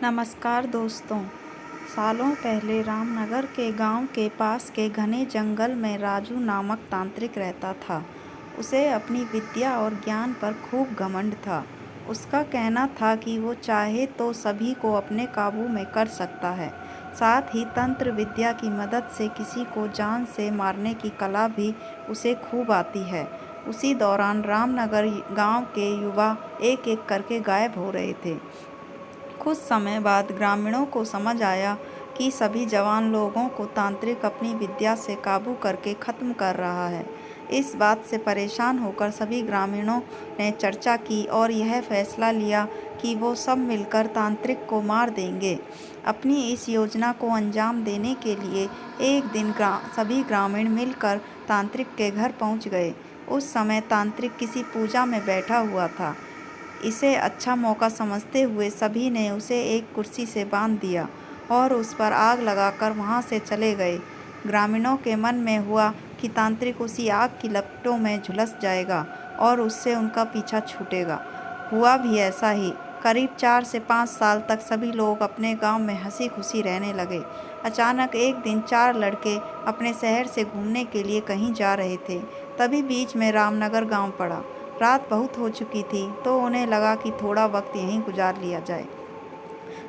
नमस्कार दोस्तों। सालों पहले रामनगर के गांव के पास के घने जंगल में राजू नामक तांत्रिक रहता था। उसे अपनी विद्या और ज्ञान पर खूब घमंड था। उसका कहना था कि वो चाहे तो सभी को अपने काबू में कर सकता है। साथ ही तंत्र विद्या की मदद से किसी को जान से मारने की कला भी उसे खूब आती है। उसी दौरान रामनगर गांव के युवा एक एक करके गायब हो रहे थे। कुछ समय बाद ग्रामीणों को समझ आया कि सभी जवान लोगों को तांत्रिक अपनी विद्या से काबू करके खत्म कर रहा है। इस बात से परेशान होकर सभी ग्रामीणों ने चर्चा की और यह फैसला लिया कि वो सब मिलकर तांत्रिक को मार देंगे। अपनी इस योजना को अंजाम देने के लिए एक दिन सभी ग्रामीण मिलकर तांत्रिक के घर पहुंच गए। उस समय तांत्रिक किसी पूजा में बैठा हुआ था। इसे अच्छा मौका समझते हुए सभी ने उसे एक कुर्सी से बांध दिया और उस पर आग लगाकर वहां से चले गए। ग्रामीणों के मन में हुआ कि तांत्रिक उसी आग की लपटों में झुलस जाएगा और उससे उनका पीछा छूटेगा। हुआ भी ऐसा ही। करीब 4 से 5 साल तक सभी लोग अपने गांव में हंसी खुशी रहने लगे। अचानक एक दिन 4 लड़के अपने शहर से घूमने के लिए कहीं जा रहे थे। तभी बीच में रामनगर गांव पड़ा। रात बहुत हो चुकी थी तो उन्हें लगा कि थोड़ा वक्त यहीं गुजार लिया जाए।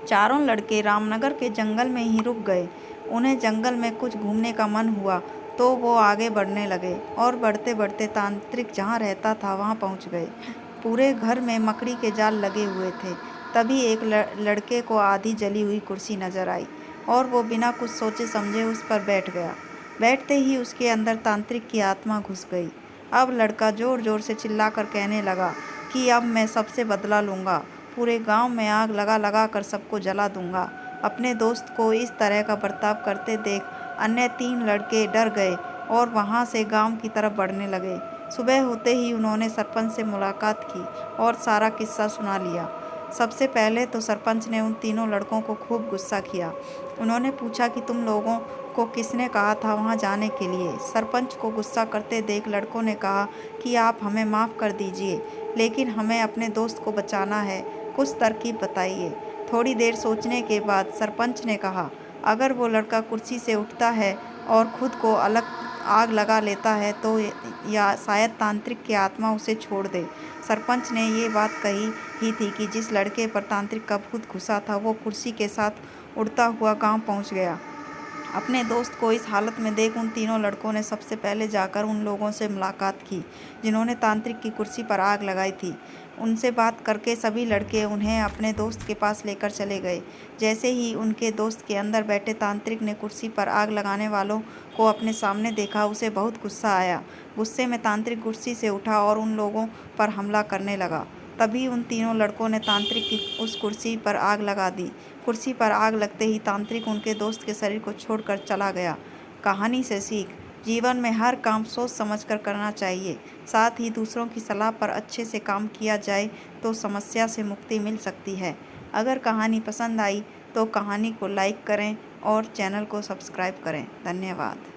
चारों लड़के रामनगर के जंगल में ही रुक गए। उन्हें जंगल में कुछ घूमने का मन हुआ तो वो आगे बढ़ने लगे और बढ़ते बढ़ते तांत्रिक जहाँ रहता था वहाँ पहुँच गए। पूरे घर में मकड़ी के जाल लगे हुए थे। तभी एक लड़के को आधी जली हुई कुर्सी नजर आई और वो बिना कुछ सोचे समझे उस पर बैठ गया। बैठते ही उसके अंदर तांत्रिक की आत्मा घुस गई। अब लड़का जोर जोर से चिल्लाकर कहने लगा कि अब मैं सबसे बदला लूँगा, पूरे गांव में आग लगा लगा कर सबको जला दूंगा। अपने दोस्त को इस तरह का बर्ताव करते देख अन्य 3 लड़के डर गए और वहां से गांव की तरफ बढ़ने लगे। सुबह होते ही उन्होंने सरपंच से मुलाकात की और सारा किस्सा सुना लिया। सबसे पहले तो सरपंच ने उन तीनों लड़कों को खूब गुस्सा किया। उन्होंने पूछा कि तुम लोगों को किसने कहा था वहां जाने के लिए। सरपंच को गुस्सा करते देख लड़कों ने कहा कि आप हमें माफ़ कर दीजिए, लेकिन हमें अपने दोस्त को बचाना है, कुछ तरकीब बताइए। थोड़ी देर सोचने के बाद सरपंच ने कहा, अगर वो लड़का कुर्सी से उठता है और खुद को अलग आग लगा लेता है तो या शायद तांत्रिक की आत्मा उसे छोड़ दे। सरपंच ने ये बात कही ही थी कि जिस लड़के पर तांत्रिक का भूत घुसा था वो कुर्सी के साथ उड़ता हुआ गांव पहुंच गया। अपने दोस्त को इस हालत में देख उन तीनों लड़कों ने सबसे पहले जाकर उन लोगों से मुलाकात की जिन्होंने तांत्रिक की कुर्सी पर आग लगाई थी। उनसे बात करके सभी लड़के उन्हें अपने दोस्त के पास लेकर चले गए। जैसे ही उनके दोस्त के अंदर बैठे तांत्रिक ने कुर्सी पर आग लगाने वालों को अपने सामने देखा, उसे बहुत गुस्सा आया। गुस्से में तांत्रिक कुर्सी से उठा और उन लोगों पर हमला करने लगा। तभी उन तीनों लड़कों ने तांत्रिक की उस कुर्सी पर आग लगा दी। कुर्सी पर आग लगते ही तांत्रिक उनके दोस्त के शरीर को छोड़कर चला गया। कहानी से सीख, जीवन में हर काम सोच समझकर करना चाहिए। साथ ही दूसरों की सलाह पर अच्छे से काम किया जाए तो समस्या से मुक्ति मिल सकती है। अगर कहानी पसंद आई तो कहानी को लाइक करें और चैनल को सब्सक्राइब करें। धन्यवाद।